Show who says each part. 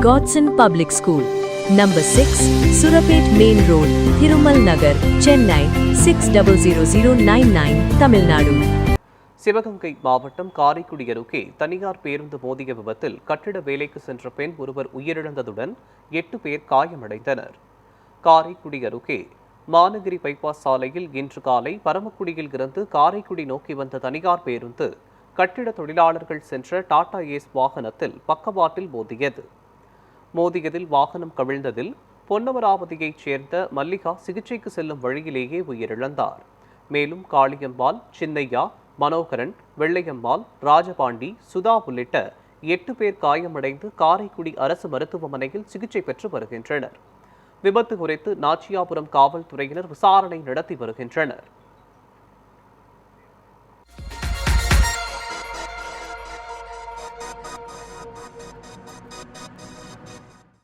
Speaker 1: Godson Public School, Number 6, Surapet Main Road, Thirumal Nagar, Chennai 600099, Tamil Nadu.
Speaker 2: Sivaganga மாவட்டம் காரைக்குடி அருகே தனியார் பேருந்து மோதிய விபத்தில் கட்டிட வேலைக்கு சென்ற பெண் ஒருவர் உயிரிழந்ததுடன் 8 பேர் காயமடைந்தனர். காரைக்குடி அருகே மாநகிரி பைபாஸ் சாலையில் இன்று காலை பரமக்குடியில் இருந்து காரைக்குடி நோக்கி வந்த தனியார் பேருந்து கட்டிட தொழிலாளர்கள் சென்ற டாடா ஏஸ் வாகனத்தில் பக்கவாட்டில் மோதியதில் வாகனம் கவிழ்ந்ததில் பொன்னமராவதியைச் சேர்ந்த மல்லிகா சிகிச்சைக்கு செல்லும் வழியிலேயே உயிரிழந்தார். மேலும் காளியம்மாள், சின்னையா, மனோகரன், வெள்ளையம்மாள், ராஜபாண்டி, சுதா உள்ளிட்ட 8 பேர் காயமடைந்து காரைக்குடி அரசு மருத்துவமனையில் சிகிச்சை பெற்று வருகின்றனர். விபத்து குறித்து நாச்சியாபுரம் காவல்துறையினர் விசாரணை நடத்தி வருகின்றனர்.